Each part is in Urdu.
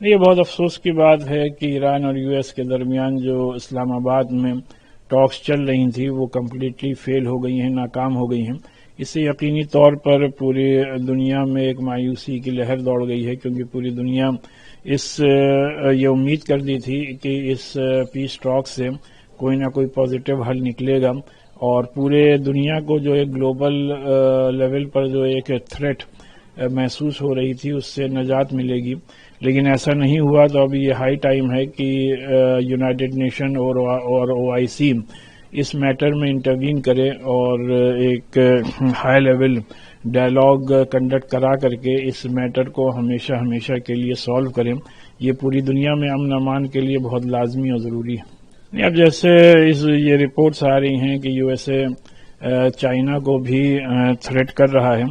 یہ بہت افسوس کی بات ہے کہ ایران اور یو ایس کے درمیان جو اسلام آباد میں ٹاکس چل رہی تھیں وہ کمپلیٹلی فیل ہو گئی ہیں، ناکام ہو گئی ہیں۔ اس سے یقینی طور پر پوری دنیا میں ایک مایوسی کی لہر دوڑ گئی ہے، کیونکہ پوری دنیا یہ امید کر دی تھی کہ اس پیس ٹاک سے کوئی نہ کوئی پازیٹو حل نکلے گا اور پورے دنیا کو جو ایک گلوبل لیول پر جو ایک تھریٹ محسوس ہو رہی تھی اس سے نجات ملے گی، لیکن ایسا نہیں ہوا۔ تو اب یہ ہائی ٹائم ہے کہ یونائٹڈ نیشن اور او آئی سی اس میٹر میں انٹروین کرے اور ایک ہائی لیول ڈائلاگ کنڈکٹ کرا کر کے اس میٹر کو ہمیشہ کے لیے سالو کریں۔ یہ پوری دنیا میں امن امان کے لیے بہت لازمی اور ضروری ہے۔ اب جیسے یہ رپورٹس آ رہی ہیں کہ یو ایس اے چائنا کو بھی تھریٹ کر رہا ہے،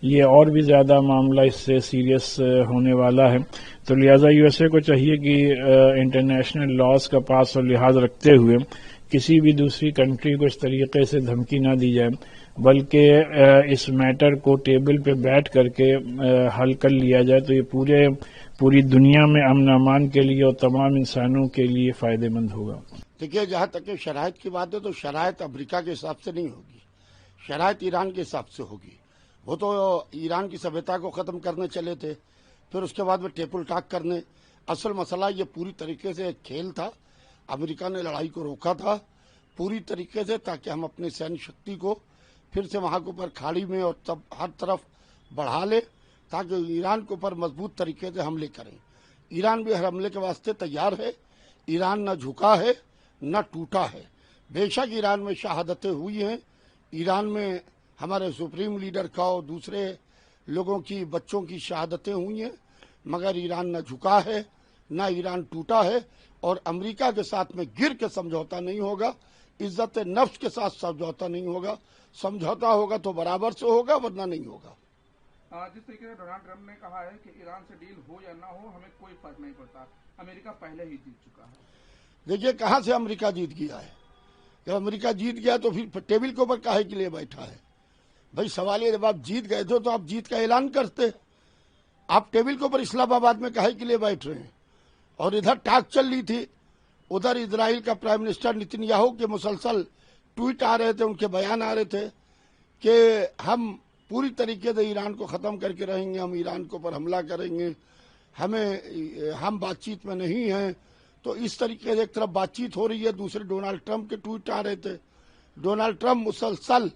یہ اور بھی زیادہ معاملہ اس سے سیریس ہونے والا ہے، تو لہٰذا یو ایس اے کو چاہیے کہ انٹرنیشنل لاز کا پاس اور لحاظ رکھتے ہوئے کسی بھی دوسری کنٹری کو اس طریقے سے دھمکی نہ دی جائے، بلکہ اس میٹر کو ٹیبل پہ بیٹھ کر کے حل کر لیا جائے، تو یہ پوری دنیا میں امن امان کے لیے اور تمام انسانوں کے لیے فائدہ مند ہوگا۔ دیکھیے، جہاں تک کہ شرائط کی بات ہے تو شرائط امریکہ کے حساب سے نہیں ہوگی، شرائط ایران کے حساب سے ہوگی۔ وہ تو ایران کی سبھیتا کو ختم کرنے چلے تھے، پھر اس کے بعد وہ ٹیبل ٹاک کرنے۔ اصل مسئلہ یہ پوری طریقے سے ایک کھیل تھا، امریکہ نے لڑائی کو روکا تھا پوری طریقے سے تاکہ ہم اپنی سینی شکتی کو پھر سے وہاں کے اوپر کھاڑی میں اور ہر طرف بڑھا لیں تاکہ ایران کے اوپر مضبوط طریقے سے حملے کریں۔ ایران بھی ہر حملے کے واسطے تیار ہے، ایران نہ جھکا ہے نہ ٹوٹا ہے۔ بے شک ایران میں شہادتیں ہوئی ہیں، ایران میں ہمارے سپریم لیڈر کا اور دوسرے لوگوں کی بچوں کی شہادتیں ہوئی ہیں، مگر ایران نہ جھکا ہے نہ ایران ٹوٹا ہے، اور امریکہ کے ساتھ میں گر کے سمجھوتا نہیں ہوگا، عزت نفس کے ساتھ سمجھوتا نہیں ہوگا۔ سمجھوتا ہوگا تو برابر سے ہوگا، ورنہ نہیں ہوگا۔ جس طریقے سے ڈونلڈ ٹرمپ نے کہا ہے کہ ایران سے ڈیل ہو یا نہ ہو ہمیں کوئی فرق نہیں پڑتا، امریکہ پہلے ہی جیت چکا ہے۔ دیکھیے، کہاں سے امریکہ جیت گیا ہے؟ جب امریکہ جیت گیا تو پھر ٹیبل کے اوپر کاہے کے لیے بیٹھا ہے؟ بھائی سوال یہ، جب آپ جیت گئے تھے تو آپ جیت کا اعلان کرتے، آپ ٹیبل کے اوپر اسلام آباد میں کاہے کے لیے بیٹھ رہے ہیں؟ اور ادھر ٹاک چل رہی تھی، ادھر اسرائیل کا پرائم منسٹر نیتن یاہو کے مسلسل ٹویٹ آ رہے تھے، ان کے بیان آ رہے تھے کہ ہم پوری طریقے سے ایران کو ختم کر کے رہیں گے، ہم ایران کے اوپر حملہ کریں گے، ہم بات چیت میں نہیں ہیں۔ تو اس طریقے سے ایک طرف بات چیت ہو رہی ہے، دوسرے ڈونلڈ ٹرمپ کے ٹویٹ آ رہے تھے، ڈونلڈ ٹرمپ مسلسل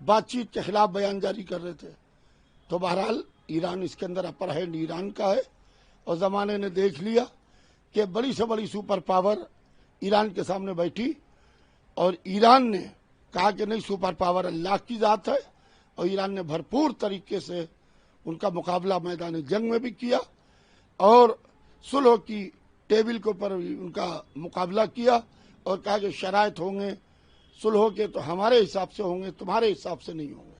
بات چیت کے خلاف بیان جاری کر رہے تھے۔ تو بہرحال ایران اس کے اندر اپر ہینڈ ایران کا ہے، اور زمانے نے دیکھ لیا کہ بڑی سے بڑی سپر پاور ایران کے سامنے بیٹھی، اور ایران نے کہا کہ نہیں، سپر پاور اللہ کی ذات ہے، اور ایران نے بھرپور طریقے سے ان کا مقابلہ میدان جنگ میں بھی کیا اور صلح کی ٹیبل کے اوپر ان کا مقابلہ کیا، اور کہا کہ شرائط ہوں گے صلح کے تو ہمارے حساب سے ہوں گے، تمہارے حساب سے نہیں ہوں گے۔